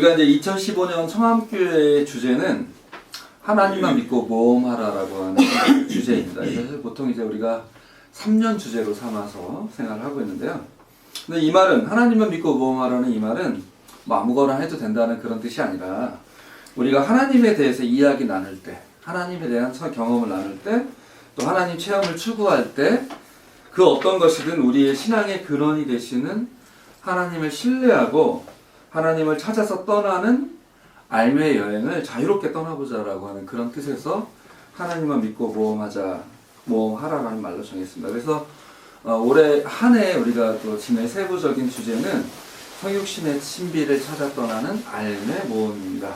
우리가 이제 2015년 청암교회의 주제는 하나님만 믿고 모험하라라고 하는 주제입니다. 그래서 보통 이제 우리가 3년 주제로 삼아서 생각을 하고 있는데요. 근데 이 말은 하나님만 믿고 모험하라는 이 말은 뭐 아무거나 해도 된다는 그런 뜻이 아니라 우리가 하나님에 대해서 이야기 나눌 때, 하나님에 대한 경험을 나눌 때, 또 하나님 체험을 추구할 때 그 어떤 것이든 우리의 신앙의 근원이 되시는 하나님을 신뢰하고 하나님을 찾아서 떠나는 알매의 여행을 자유롭게 떠나보자라고 하는 그런 뜻에서 하나님만 믿고 모험하라라는 말로 정했습니다. 그래서 올해 한 해 우리가 또 지낼 세부적인 주제는 성육신의 신비를 찾아 떠나는 알매 모험입니다.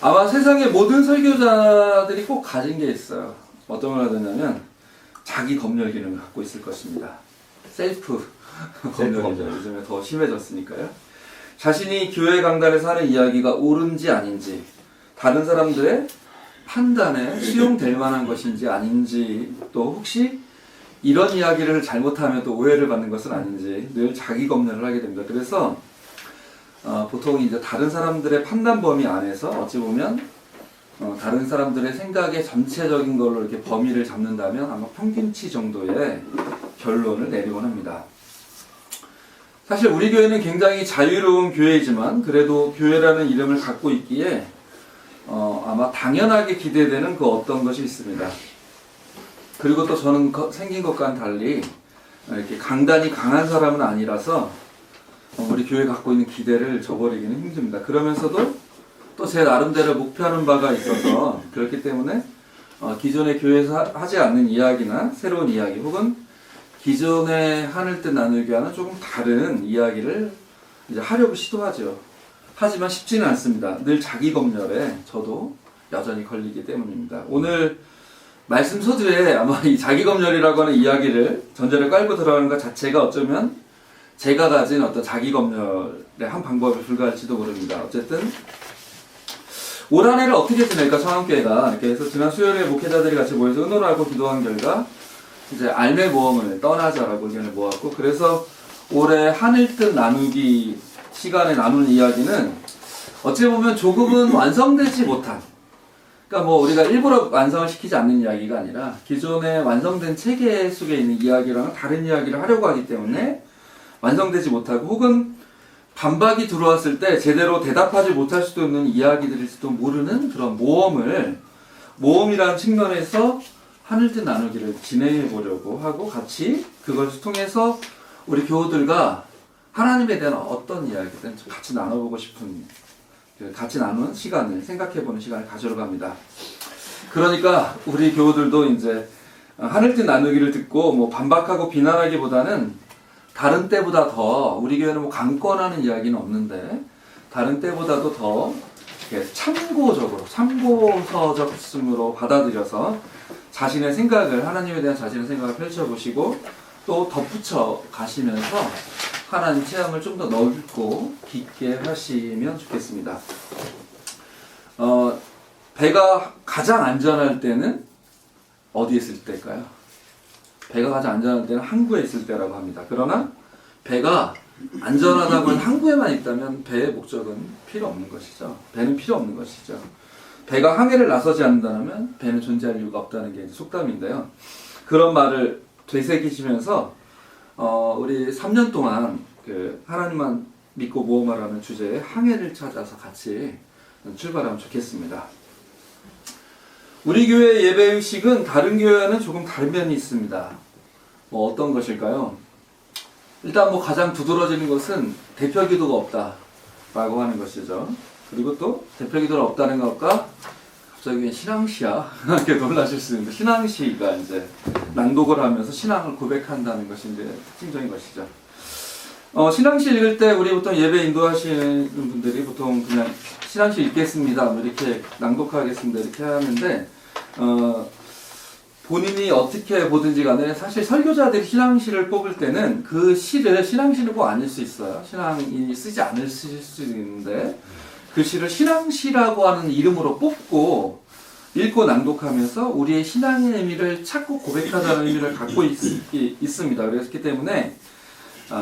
아마 세상의 모든 설교자들이 꼭 가진 게 있어요. 어떤 걸 하느냐면 자기 검열 기능을 갖고 있을 것입니다. 셀프 검열이죠. 요즘에 더 심해졌으니까요. 자신이 교회 강단에서 하는 이야기가 옳은지 아닌지, 다른 사람들의 판단에 수용될 만한 것인지 아닌지, 또 혹시 이런 이야기를 잘못하면 또 오해를 받는 것은 아닌지 늘 자기 검열을 하게 됩니다. 그래서 보통 이제 다른 사람들의 판단 범위 안에서 어찌 보면 다른 사람들의 생각의 전체적인 걸로 이렇게 범위를 잡는다면 아마 평균치 정도의 결론을 내리곤 합니다. 사실 우리 교회는 굉장히 자유로운 교회이지만 그래도 교회라는 이름을 갖고 있기에 아마 당연하게 기대되는 그 어떤 것이 있습니다. 그리고 또 저는 생긴 것과는 달리 이렇게 강단이 강한 사람은 아니라서 우리 교회에 갖고 있는 기대를 저버리기는 힘듭니다. 그러면서도 또 제 나름대로 목표하는 바가 있어서 그렇기 때문에 기존의 교회에서 하지 않는 이야기나 새로운 이야기 혹은 기존의 하늘 뜻 나누기와는 조금 다른 이야기를 이제 하려고 시도하죠. 하지만 쉽지는 않습니다. 늘 자기 검열에 저도 여전히 걸리기 때문입니다. 오늘 말씀 서두에 아마 이 자기 검열이라고 하는 이야기를 전제를 깔고 들어가는 것 자체가 어쩌면 제가 가진 어떤 자기 검열의 한 방법에 불과할지도 모릅니다. 어쨌든 올 한 해를 어떻게 지낼까 청암교회가 이렇게 해서 지난 수요일에 목회자들이 같이 모여서 의논하고 기도한 결과 이제 알매 모험을 떠나자라고 의견을 모았고, 그래서 올해 하늘 뜻 나누기 시간에 나누는 이야기는 어찌 보면 조금은 완성되지 못한, 그러니까 뭐 우리가 일부러 완성을 시키지 않는 이야기가 아니라 기존에 완성된 체계 속에 있는 이야기랑은 다른 이야기를 하려고 하기 때문에 완성되지 못하고 혹은 반박이 들어왔을 때 제대로 대답하지 못할 수도 있는 이야기들일지도 모르는 그런 모험이라는 측면에서 하늘뜻 나누기를 진행해 보려고 하고, 같이 그것을 통해서 우리 교우들과 하나님에 대한 어떤 이야기든 같이 나눠보고 싶은, 같이 나누는 시간을, 생각해보는 시간을 가지러 갑니다. 그러니까 우리 교우들도 이제 하늘뜻 나누기를 듣고 뭐 반박하고 비난하기보다는 다른 때보다 더, 우리 교회는 뭐 강권하는 이야기는 없는데 다른 때보다도 더 참고적으로, 참고서적으로 받아들여서 자신의 생각을, 하나님에 대한 자신의 생각을 펼쳐보시고 또 덧붙여 가시면서 하나님 체험을 좀 더 넓고 깊게 하시면 좋겠습니다. 배가 가장 안전할 때는 어디에 있을 때일까요? 배가 가장 안전할 때는 항구에 있을 때라고 합니다. 그러나 배가 안전하다고 해서 항구에만 있다면 배의 목적은 필요 없는 것이죠. 배는 필요 없는 것이죠. 배가 항해를 나서지 않는다면 배는 존재할 이유가 없다는 게 속담인데요. 그런 말을 되새기시면서 우리 3년 동안 그 하나님만 믿고 모험하라는 주제의 항해를 찾아서 같이 출발하면 좋겠습니다. 우리 교회 예배의식은 다른 교회와는 조금 다른 면이 있습니다. 뭐 어떤 것일까요? 일단 뭐 가장 두드러지는 것은 대표기도가 없다라고 하는 것이죠. 그리고 또 대표기도가 없다는 것과 갑자기 신앙시야 이렇게 놀라실 수 있는데, 신앙시가 이제 낭독을 하면서 신앙을 고백한다는 것이 이제 특징적인 것이죠. 신앙시 읽을 때 우리 보통 예배 인도하시는 분들이 보통 그냥 신앙시 읽겠습니다, 뭐 이렇게 낭독하겠습니다 이렇게 하는데, 본인이 어떻게 보든지 간에 사실 설교자들이 신앙시를 뽑을 때는 그 시를, 신앙시는 꼭 아닐 수 있어요. 신앙이 쓰지 않을 수 있는데 그 시를 신앙시라고 하는 이름으로 뽑고 읽고 낭독하면서 우리의 신앙의 의미를 찾고 고백하자는 의미를 갖고 있습니다. 그렇기 때문에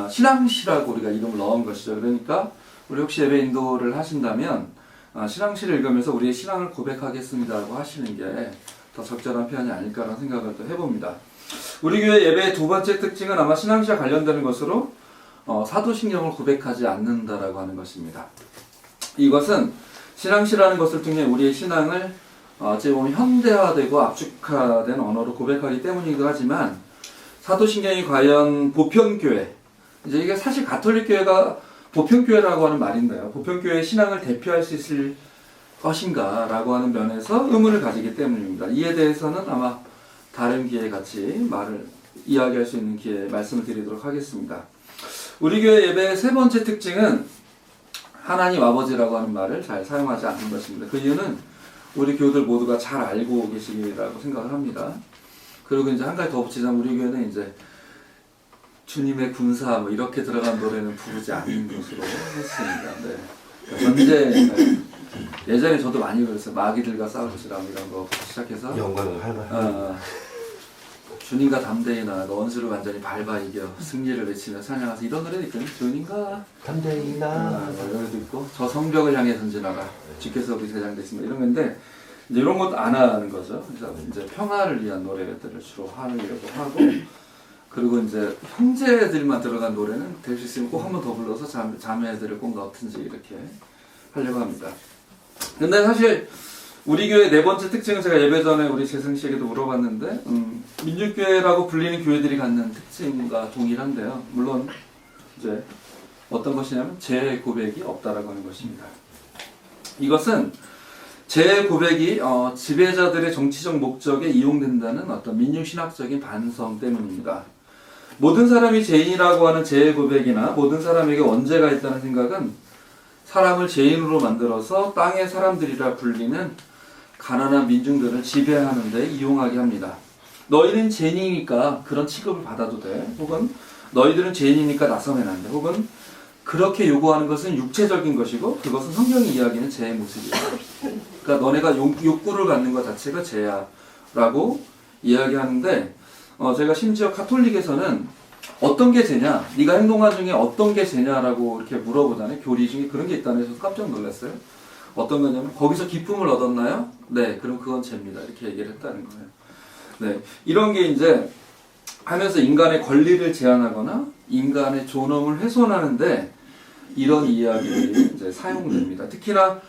신앙시라고 우리가 이름을 넣은 것이죠. 그러니까 우리 혹시 예배 인도를 하신다면 신앙시를 읽으면서 우리의 신앙을 고백하겠습니다라고 하시는 게 더 적절한 표현이 아닐까라는 생각을 또 해봅니다. 우리 교회 예배의 두 번째 특징은 아마 신앙시와 관련되는 것으로 사도신경을 고백하지 않는다라고 하는 것입니다. 이것은 신앙시라는 것을 통해 우리의 신앙을 어찌 보면 현대화되고 압축화된 언어로 고백하기 때문이기도 하지만 사도신경이 과연 보편교회, 이제 이게 사실 가톨릭 교회가 보편교회라고 하는 말인데요. 보편교회의 신앙을 대표할 수 있을 것인가 라고 하는 면에서 의문을 가지기 때문입니다. 이에 대해서는 아마 다른 기회에 같이 이야기할 수 있는 기회에 말씀을 드리도록 하겠습니다. 우리 교회 예배의 세 번째 특징은 하나님 아버지라고 하는 말을 잘 사용하지 않는 것입니다. 그 이유는 우리 교우들 모두가 잘 알고 계시리라고 생각을 합니다. 그리고 이제 한 가지 더 붙이자면 우리 교회는 이제 주님의 군사 뭐 이렇게 들어간 노래는 부르지 않는 것으로 했습니다. 네. 전제 예전에 저도 많이 그랬어요. 마귀들과 싸우시라 이런 거 시작해서 영광을 할만. 주님과 담대히 나아가 원수를 완전히 밟아 이겨 승리를 외치며 찬양하서 이런 노래도 있거든요. 주님과 담대히 나아가 이런 노래도 있고 저 성벽을 향해 전진하라 주께서 우리 대장되시면 이런 건데 이제 이런 것도 안 하는 거죠. 그래서 이제 평화를 위한 노래들을 주로 하려고 하고 그리고 이제 형제들만 들어간 노래는 될 수 있으면 꼭 한 번 더 불러서 자매들을 꼭 넣든지 이렇게 하려고 합니다. 근데 사실 우리 교회 네 번째 특징은 제가 예배 전에 우리 재승 씨에게도 물어봤는데 민중교회라고 불리는 교회들이 갖는 특징과 동일한데요. 물론 이제 어떤 것이냐면 제 고백이 없다라고 하는 것입니다. 이것은 제 고백이 지배자들의 정치적 목적에 이용된다는 어떤 민중신학적인 반성 때문입니다. 모든 사람이 죄인이라고 하는 제 고백이나 모든 사람에게 원죄가 있다는 생각은 사람을 죄인으로 만들어서 땅의 사람들이라 불리는 가난한 민중들을 지배하는 데 이용하게 합니다. 너희는 죄인이니까 그런 취급을 받아도 돼. 혹은 너희들은 죄인이니까 나서면 안 돼. 혹은 그렇게 요구하는 것은 육체적인 것이고 그것은 성경이 이야기하는 죄의 모습이야. 그러니까 너네가 욕구를 갖는 것 자체가 죄야 라고 이야기하는데 제가 심지어 가톨릭에서는 어떤 게 죄냐? 네가 행동한 중에 어떤 게 죄냐라고 이렇게 물어보잖아요. 교리 중에 그런 게 있다는 해서 깜짝 놀랐어요. 어떤 거냐면 거기서 기쁨을 얻었나요? 네, 그럼 그건 죄입니다. 이렇게 얘기를 했다는 거예요. 네, 이런 게 이제 하면서 인간의 권리를 제한하거나 인간의 존엄을 훼손하는데 이런 이야기들이 이제 사용됩니다. 특히나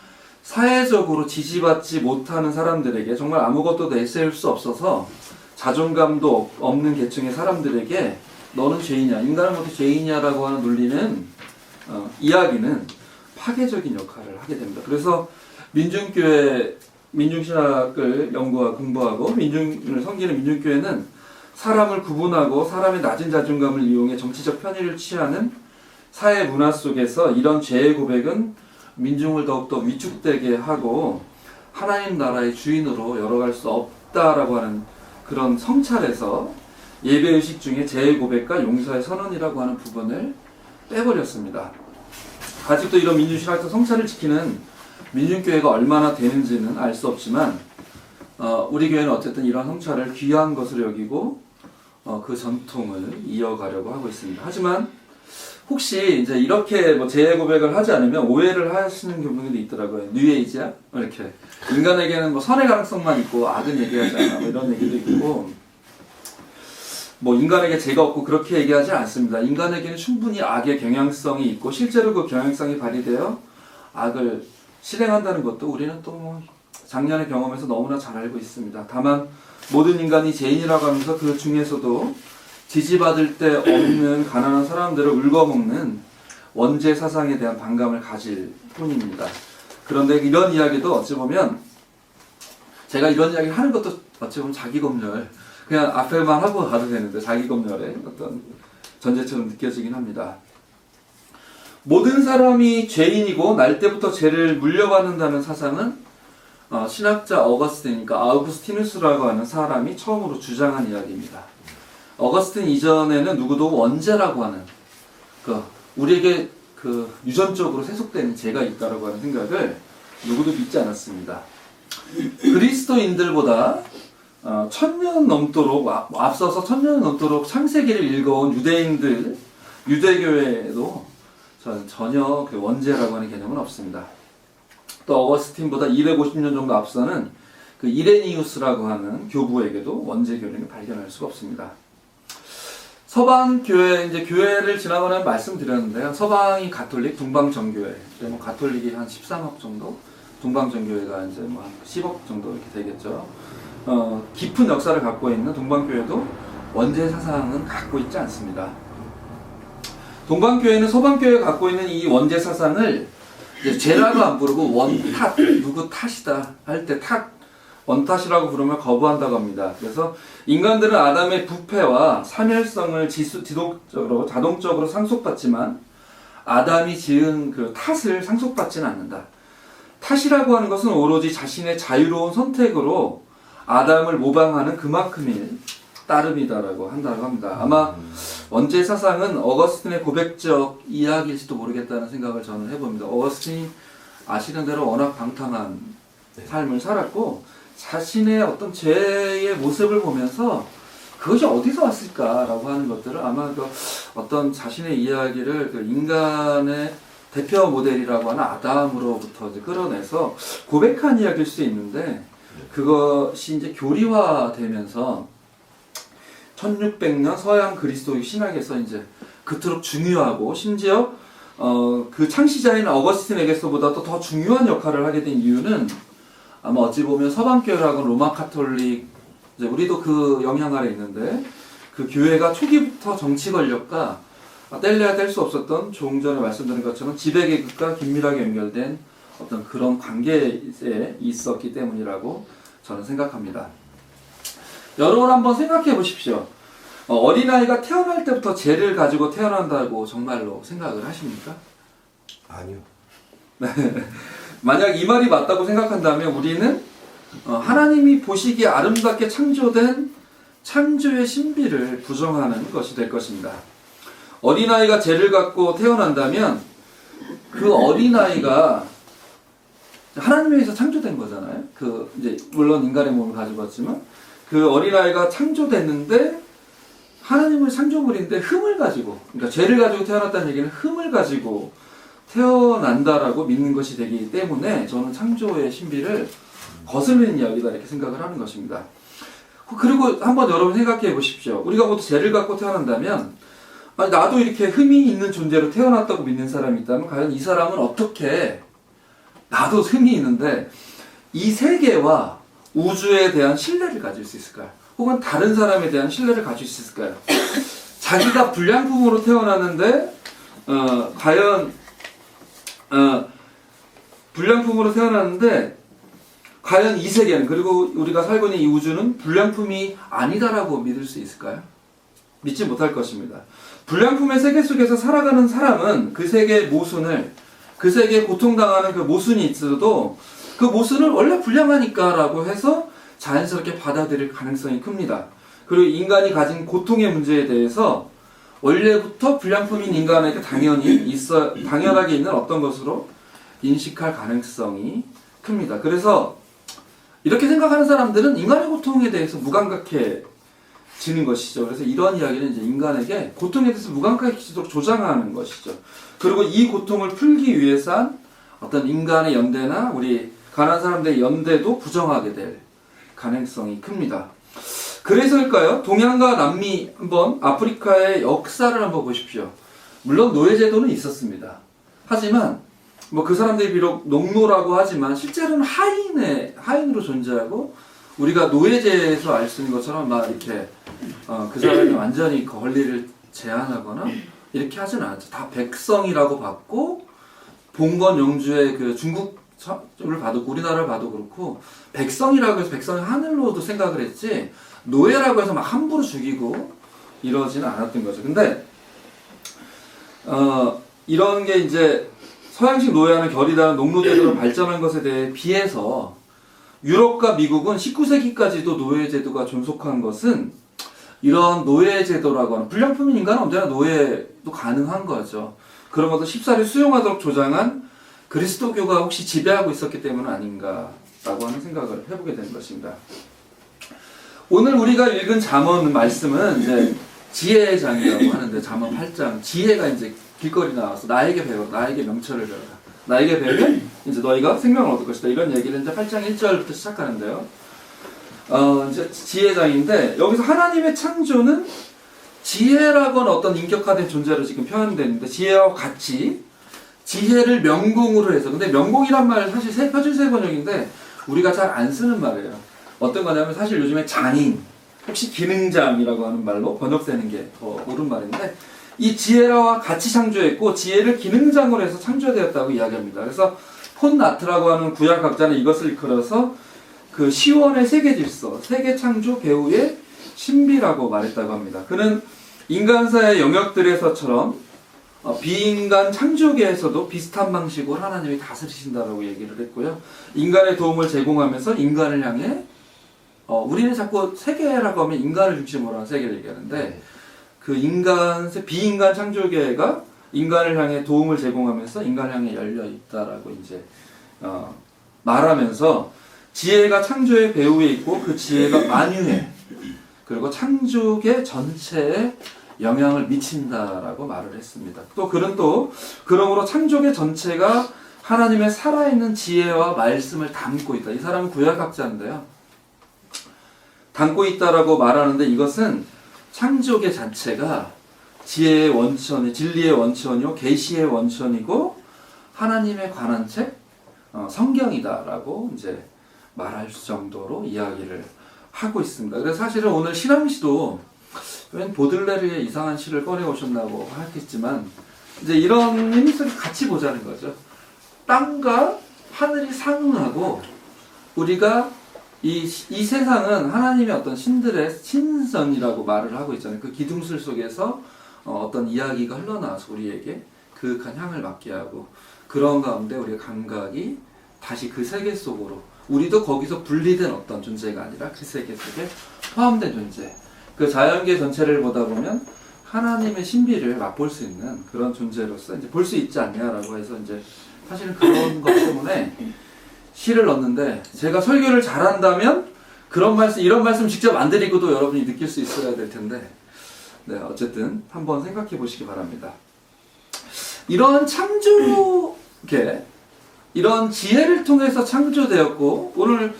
사회적으로 지지받지 못하는 사람들에게 정말 아무것도 내세울 수 없어서 자존감도 없는 계층의 사람들에게 너는 죄인이야, 인간은 모두 죄인이야라고 하는 논리는 이야기는 파괴적인 역할을 하게 됩니다. 그래서 민중교회, 민중신학을 연구하고 공부하고 민중을 섬기는 민중교회는 사람을 구분하고 사람의 낮은 자존감을 이용해 정치적 편의를 취하는 사회 문화 속에서 이런 죄의 고백은 민중을 더욱더 위축되게 하고 하나님 나라의 주인으로 열어갈 수 없다라고 하는 그런 성찰에서 예배의식 중에 죄의 고백과 용서의 선언이라고 하는 부분을 빼버렸습니다. 아직도 이런 민중신학적 성찰을 지키는 민중교회가 얼마나 되는지는 알 수 없지만 우리 교회는 어쨌든 이런 성찰을 귀한 것으로 여기고 그 전통을 이어가려고 하고 있습니다. 하지만 혹시 이제 이렇게 죄의 고백을 하지 않으면 오해를 하시는 경우도 있더라고요. 뉴에이지야? 이렇게 인간에게는 선의 가능성만 있고 악은 얘기하지 않아 이런 얘기도 있고 인간에게 죄가 없고 그렇게 얘기하지 않습니다. 인간에게는 충분히 악의 경향성이 있고 실제로 그 경향성이 발휘되어 악을 실행한다는 것도 우리는 또 작년의 경험에서 너무나 잘 알고 있습니다. 다만 모든 인간이 죄인이라고 하면서 그 중에서도 지지받을 데 없는 가난한 사람들을 울거먹는 원죄 사상에 대한 반감을 가질 뿐입니다. 그런데 이런 이야기도 어찌 보면 제가 이런 이야기를 하는 것도 어찌 보면 자기검열, 그냥 앞에만 하고 가도 되는데 자기검열의 어떤 전제처럼 느껴지긴 합니다. 모든 사람이 죄인이고 날 때부터 죄를 물려받는다는 사상은 신학자 어거스틴이니까 아우구스티누스라고 하는 사람이 처음으로 주장한 이야기입니다. 어거스틴 이전에는 누구도 원죄라고 하는 우리에게 유전적으로 세속되는 죄가 있다라고 하는 생각을 누구도 믿지 않았습니다. 그리스도인들보다 1000년 넘도록 앞서서 1000년 넘도록 창세기를 읽어온 유대인들, 유대교회도 저는 전혀 그 원죄라고 하는 개념은 없습니다. 또 어거스틴보다 250년 정도 앞서는 그 이레니우스라고 하는 교부에게도 원죄 교리를 발견할 수가 없습니다. 서방 교회, 이제 교회를 지난번에 말씀드렸는데요. 서방이 가톨릭, 동방 정교회, 그리고 가톨릭이 한 13억 정도, 동방 정교회가 이제 뭐 한 10억 정도 이렇게 되겠죠. 깊은 역사를 갖고 있는 동방 교회도 원죄 사상은 갖고 있지 않습니다. 동방 교회는 서방 교회가 갖고 있는 이 원죄 사상을 이제 죄라고 안 부르고 원탓, 누구 탓이다 할 때 탓, 원탓이라고 부르면 거부한다고 합니다. 그래서 인간들은 아담의 부패와 사멸성을 지속적으로 자동적으로 상속받지만 아담이 지은 그 탓을 상속받지는 않는다. 탓이라고 하는 것은 오로지 자신의 자유로운 선택으로 아담을 모방하는 그만큼의 따름이다라고 한다고 합니다. 아마 원죄 사상은 어거스틴의 고백적 이야기일지도 모르겠다는 생각을 저는 해봅니다. 어거스틴이 아시는 대로 워낙 방탕한 삶을 살았고 자신의 어떤 죄의 모습을 보면서 그것이 어디서 왔을까라고 하는 것들을 아마 그 어떤 자신의 이야기를 그 인간의 대표 모델이라고 하는 아담으로부터 이제 끌어내서 고백한 이야기일 수 있는데 그것이 이제 교리화되면서 1600년 서양 그리스도교 신학에서 이제 그토록 중요하고 심지어 그 창시자인 어거스틴에게서보다도 더 중요한 역할을 하게 된 이유는 아마 어찌 보면 서방교회라고 로마 카톨릭, 이제 우리도 그 영향 아래 있는데 그 교회가 초기부터 정치 권력과 뗄래야 뗄 수 없었던 조금 전에 말씀드린 것처럼 지배계급과 긴밀하게 연결된 어떤 그런 관계에 있었기 때문이라고 저는 생각합니다. 여러분 한번 생각해 보십시오. 어린아이가 태어날 때부터 죄를 가지고 태어난다고 정말로 생각을 하십니까? 아니요. 만약 이 말이 맞다고 생각한다면 우리는 하나님이 보시기에 아름답게 창조된 창조의 신비를 부정하는 것이 될 것입니다. 어린아이가 죄를 갖고 태어난다면 그 어린아이가 하나님에 의해서 창조된 거잖아요. 그 이제 물론 인간의 몸을 가지고 왔지만 그 어린아이가 창조됐는데 하나님의 창조물인데 흠을 가지고, 그러니까 죄를 가지고 태어났다는 얘기는 흠을 가지고 태어난다라고 믿는 것이 되기 때문에 저는 창조의 신비를 거슬리는 이야기다 이렇게 생각을 하는 것입니다. 그리고 한번 여러분 생각해 보십시오. 우리가 모두 죄를 갖고 태어난다면 나도 이렇게 흠이 있는 존재로 태어났다고 믿는 사람이 있다면 과연 이 사람은 어떻게 나도 흠이 있는데 이 세계와 우주에 대한 신뢰를 가질 수 있을까요? 혹은 다른 사람에 대한 신뢰를 가질 수 있을까요? 자기가 불량품으로 태어났는데 과연 불량품으로 태어났는데 과연 이 세계는, 그리고 우리가 살고 있는 이 우주는 불량품이 아니다라고 믿을 수 있을까요? 믿지 못할 것입니다. 불량품의 세계 속에서 살아가는 사람은 그 세계의 모순을, 그 세계에 고통당하는 그 모순이 있어도 그 모순을 원래 불량하니까 라고 해서 자연스럽게 받아들일 가능성이 큽니다. 그리고 인간이 가진 고통의 문제에 대해서 원래부터 불량품인 인간에게 당연하게 있는 어떤 것으로 인식할 가능성이 큽니다. 그래서 이렇게 생각하는 사람들은 인간의 고통에 대해서 무감각해지는 것이죠. 그래서 이런 이야기는 이제 인간에게 고통에 대해서 무감각해지도록 조장하는 것이죠. 그리고 이 고통을 풀기 위해서 한 어떤 인간의 연대나 우리 가난한 사람들의 연대도 부정하게 될 가능성이 큽니다. 그래서일까요? 동양과 남미, 한번 아프리카의 역사를 한번 보십시오. 물론 노예제도는 있었습니다. 하지만 그 사람들이 비록 농노라고 하지만 실제로는 하인으로 존재하고 우리가 노예제에서 알 수 있는 것처럼 막 이렇게 그 사람이 완전히 권리를 제한하거나 이렇게 하진 않았죠. 다 백성이라고 받고 봉건 영주의 그 중국을 봐도 우리나라를 봐도 그렇고 백성이라고 해서 백성이 하늘로도 생각을 했지 노예라고 해서 막 함부로 죽이고 이러지는 않았던 거죠. 근데 이런 게 이제 서양식 노예와는 결이 다른 농노제도로 발전한 것에 대해 비해서 유럽과 미국은 19세기까지도 노예제도가 존속한 것은 이런 노예제도라고 하는 불량품인 인간은 언제나 노예도 가능한 거죠. 그런 것도 쉽사리 수용하도록 조장한 그리스도교가 혹시 지배하고 있었기 때문 아닌가라고 하는 생각을 해보게 되는 것입니다. 오늘 우리가 읽은 잠언 말씀은 이제 지혜의 장이라고 하는데 잠언 8장 지혜가 이제 길거리 나와서 나에게 배워라, 나에게 명철을 배워라, 나에게 배우면 이제 너희가 생명을 얻을 것이다. 이런 얘기를 이제 8장 1절부터 시작하는데요. 이제 지혜장인데 여기서 하나님의 창조는 지혜라고는 어떤 인격화된 존재로 지금 표현되는데 지혜와 같이 지혜를 명공으로 해서 근데 명공이란 말 사실 표준세 번역인데 우리가 잘 안 쓰는 말이에요. 어떤 거냐면 사실 요즘에 장인 혹시 기능장이라고 하는 말로 번역되는 게 더 옳은 말인데 이 지혜와 같이 창조했고 지혜를 기능장으로 해서 창조되었다고 이야기합니다. 그래서 폰 나트라고 하는 구약학자는 이것을 이끌어서 그 시원의 세계 질서, 세계 창조 배후의 신비라고 말했다고 합니다. 그는 인간사의 영역들에서처럼 비인간 창조계에서도 비슷한 방식으로 하나님이 다스리신다라고 얘기를 했고요. 인간의 도움을 제공하면서 인간을 향해 우리는 자꾸 세계라고 하면 인간을 중심으로 한 세계를 얘기하는데 그 비인간 창조계가 인간을 향해 도움을 제공하면서 인간을 향해 열려 있다라고 이제 말하면서 지혜가 창조의 배후에 있고 그 지혜가 만유해 그리고 창조계 전체에 영향을 미친다라고 말을 했습니다. 또 그는 그러므로 창조계 전체가 하나님의 살아있는 지혜와 말씀을 담고 있다. 이 사람은 구약학자인데요. 담고 있다라고 말하는데 이것은 창조계 자체가 지혜의 원천이 진리의 원천이요 계시의 원천이고 하나님에 관한 책 성경이다라고 이제 말할 정도로 이야기를 하고 있습니다. 그래서 사실은 오늘 신앙시도 웬 보들레르의 이상한 시를 꺼내오셨나고 하겠지만 이제 이런 의미 속에 같이 보자는 거죠. 땅과 하늘이 상응하고 우리가 이 세상은 하나님의 어떤 신들의 신선이라고 말을 하고 있잖아요. 그 기둥술 속에서 어떤 이야기가 흘러나와서 우리에게 그윽한 향을 맡게 하고 그런 가운데 우리의 감각이 다시 그 세계 속으로 우리도 거기서 분리된 어떤 존재가 아니라 그 세계 속에 포함된 존재 그 자연계 전체를 보다 보면 하나님의 신비를 맛볼 수 있는 그런 존재로서 이제 볼 수 있지 않냐라고 해서 이제 사실은 그런 것 때문에 시를 넣는데 제가 설교를 잘한다면 이런 말씀 직접 안 드리고도 여러분이 느낄 수 있어야 될 텐데 네 어쨌든 한번 생각해 보시기 바랍니다. 이런 창조계 이런 지혜를 통해서 창조되었고 오늘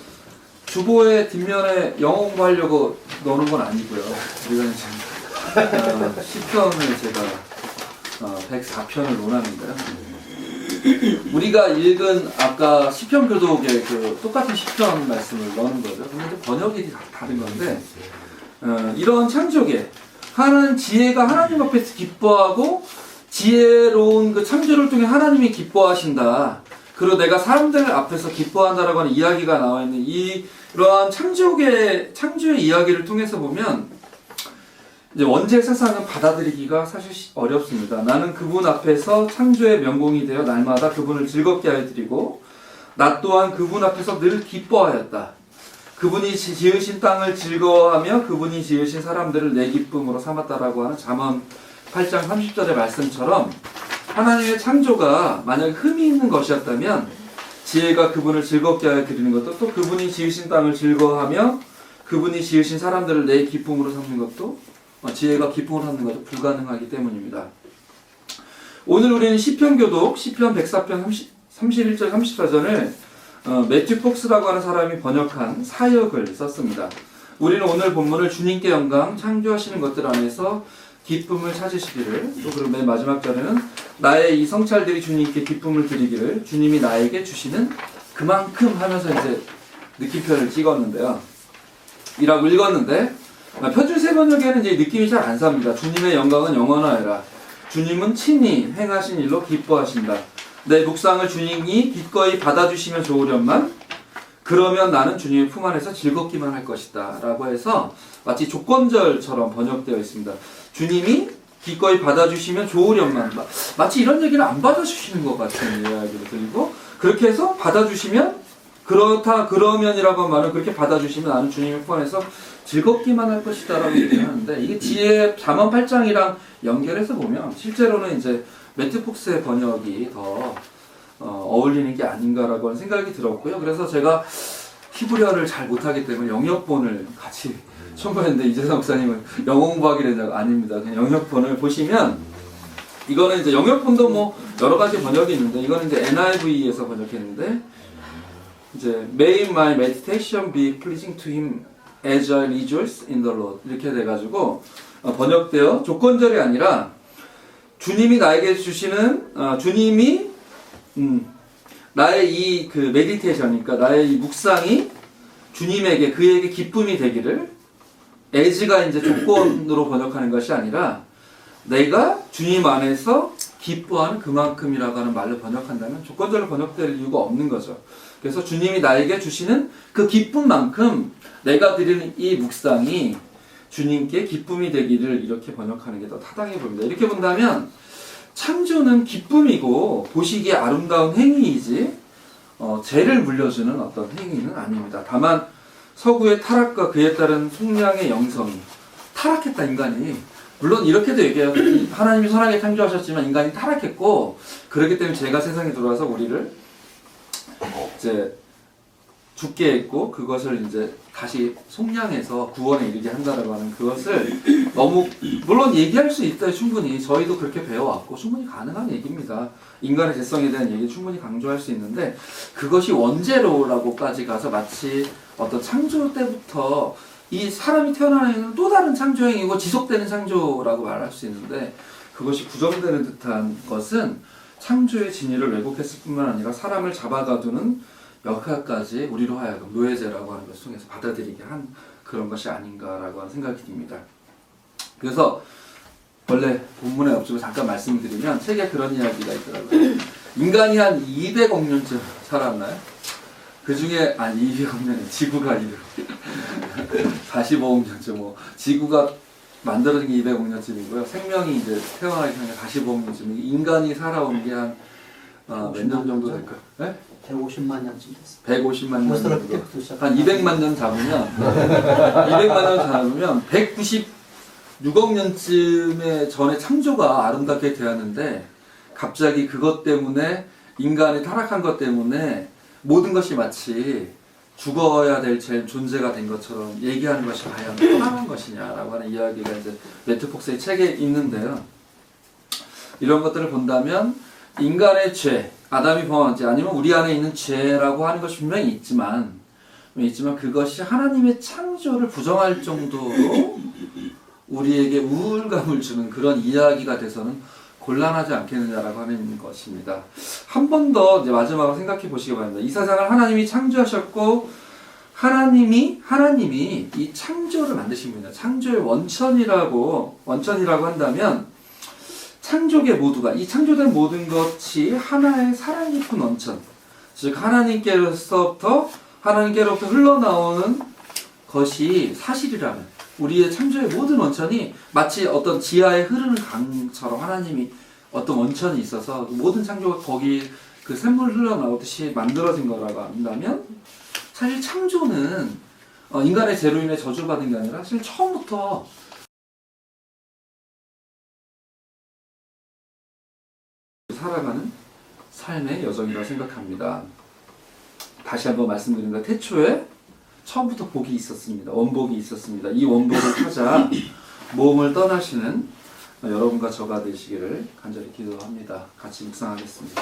주보의 뒷면에 영어 공부하려고 넣는 건 아니고요. 우리가 지금 시편을 제가 104편을 논하는데요. 우리가 읽은 아까 시편 교독의 그 똑같은 시편 말씀을 넣는 거죠. 근데 번역이 다른 건데 이런 창조계 하나님 지혜가 하나님 앞에서 기뻐하고 지혜로운 그 창조를 통해 하나님이 기뻐하신다. 그리고 내가 사람들 앞에서 기뻐한다라고 하는 이야기가 나와 있는 이러한 창조의 이야기를 통해서 보면 이제 원죄 세상은 받아들이기가 사실 어렵습니다. 나는 그분 앞에서 창조의 명공이 되어 날마다 그분을 즐겁게 하여 드리고 나 또한 그분 앞에서 늘 기뻐하였다. 그분이 지으신 땅을 즐거워하며 그분이 지으신 사람들을 내 기쁨으로 삼았다라고 하는 잠언 8장 30절의 말씀처럼 하나님의 창조가 만약 흠이 있는 것이었다면 지혜가 그분을 즐겁게 하여 드리는 것도 또 그분이 지으신 땅을 즐거워하며 그분이 지으신 사람들을 내 기쁨으로 삼는 것도 지혜가 기쁨으로 삼는 것도 불가능하기 때문입니다. 오늘 우리는 시편 교독 시편 104편 31절 34절을 매튜 폭스라고 하는 사람이 번역한 사역을 썼습니다. 우리는 오늘 본문을 주님께 영광 창조하시는 것들 안에서 기쁨을 찾으시기를 또 그리고 맨 마지막 절에는 나의 이 성찰들이 주님께 기쁨을 드리기를 주님이 나에게 주시는 그만큼 하면서 이제 느낌표를 찍었는데요. 이라고 읽었는데 표준세 번역에는 이제 느낌이 잘 안 삽니다. 주님의 영광은 영원하여라. 주님은 친히 행하신 일로 기뻐하신다. 내 묵상을 주님이 기꺼이 받아주시면 좋으련만 그러면 나는 주님의 품 안에서 즐겁기만 할 것이다 라고 해서 마치 조건절처럼 번역되어 있습니다. 주님이 기꺼이 받아주시면 좋으련만 마치 이런 얘기를 안 받아주시는 것 같은 이야기를 들리고 그렇게 해서 받아주시면 그렇다 그러면이라고 한 말은 그렇게 받아주시면 나는 주님의 품 안에서 즐겁기만 할 것이다 라고 얘기하는데 이게 지혜 잠언 8장이랑 연결해서 보면 실제로는 이제 매튜 폭스의 번역이 더 어울리는 게 아닌가라고 하는 생각이 들었고요. 그래서 제가 히브리어를 잘 못하기 때문에 영역본을 같이 첨부했는데 이재성 목사님은 영어 공부하기로 했냐고 아닙니다. 그냥 영역본을 보시면 이거는 이제 영역본도 뭐 여러 가지 번역이 있는데 이거는 이제 NIV에서 번역했는데 이제 May my meditation be pleasing to him as I rejoice in the Lord 이렇게 돼가지고 번역되어 조건절이 아니라 주님이 나에게 주시는 주님이 나의 이 그 메디테이션 그러니까 나의 이 묵상이 주님에게 그에게 기쁨이 되기를 as가 이제 조건으로 번역하는 것이 아니라 내가 주님 안에서 기뻐하는 그만큼이라고 하는 말로 번역한다면 조건절로 번역될 이유가 없는 거죠. 그래서 주님이 나에게 주시는 그 기쁨만큼 내가 드리는 이 묵상이 주님께 기쁨이 되기를 이렇게 번역하는 게 더 타당해 보입니다. 이렇게 본다면 창조는 기쁨이고 보시기에 아름다운 행위이지 죄를 물려주는 어떤 행위는 아닙니다. 다만 서구의 타락과 그에 따른 속량의 영성이 타락했다 인간이 물론 이렇게도 얘기해요. 하나님이 선하게 창조하셨지만 인간이 타락했고 그렇기 때문에 죄가 세상에 들어와서 우리를 이제 죽게 했고 그것을 이제 다시 속량해서 구원에 이르게 한다라고 하는 그것을 너무 물론 얘기할 수 있다 충분히 저희도 그렇게 배워왔고 충분히 가능한 얘기입니다. 인간의 죄성에 대한 얘기 충분히 강조할 수 있는데 그것이 원죄로라고까지 가서 마치 어떤 창조 때부터 이 사람이 태어나는 또 다른 창조행위고 지속되는 창조라고 말할 수 있는데 그것이 부정되는 듯한 것은 창조의 진리를 왜곡했을 뿐만 아니라 사람을 잡아가두는 역할까지 우리로 하여금 노예제라고 하는 것을 통해서 받아들이게 한 그런 것이 아닌가라고 하는 생각이 듭니다. 그래서 원래 본문의 업적을 잠깐 말씀드리면 책에 그런 이야기가 있더라고요. 인간이 한 200억 년쯤 살았나요? 그 중에 200억 년이 지구가 45억 년쯤 뭐 지구가 만들어진 게 200억 년쯤이고요. 생명이 이제 태어나기 전에 45억 년쯤 인간이 살아온 게 한 몇 년 정도 될까요? 네? 150만 년쯤 됐어. 150만 년 벌써 정도. 그때부터 시작. 한 200만 년 잡으면 200만 년 잡으면 196억 년쯤에 전에 창조가 아름답게 되었는데 갑자기 그것 때문에 인간이 타락한 것 때문에 모든 것이 마치 죽어야 될 존재가 된 것처럼 얘기하는 것이 과연 타당한 것이냐라고 하는 이야기가 이제 매트 폭스의 책에 있는데요. 이런 것들을 본다면 인간의 죄, 아담이 범한 죄 아니면 우리 안에 있는 죄라고 하는 것이 분명히 있지만 그것이 하나님의 창조를 부정할 정도로 우리에게 우울감을 주는 그런 이야기가 돼서는 곤란하지 않겠느냐라고 하는 것입니다. 한 번 더 마지막으로 생각해 보시기 바랍니다. 이 세상을 하나님이 창조하셨고 하나님이 이 창조를 만드신 분이다. 창조의 원천이라고 한다면 창조계 모두가 이 창조된 모든 것이 하나의 사랑 깊은 원천, 즉 하나님께로부터 흘러나오는 것이 사실이라면 우리의 창조의 모든 원천이 마치 어떤 지하에 흐르는 강처럼 하나님이 어떤 원천이 있어서 모든 창조가 거기 그 샘물 흘러나오듯이 만들어진 거라고 한다면 사실 창조는 인간의 죄로 인해 저주받은 게 아니라 사실 처음부터 살아가는 삶의 여정이라고 생각합니다. 다시 한번 말씀드립니다. 태초에 처음부터 복이 있었습니다. 원복이 있었습니다. 이 원복을 찾아 모험을 떠나시는 여러분과 저가 되시기를 간절히 기도합니다. 같이 묵상하겠습니다.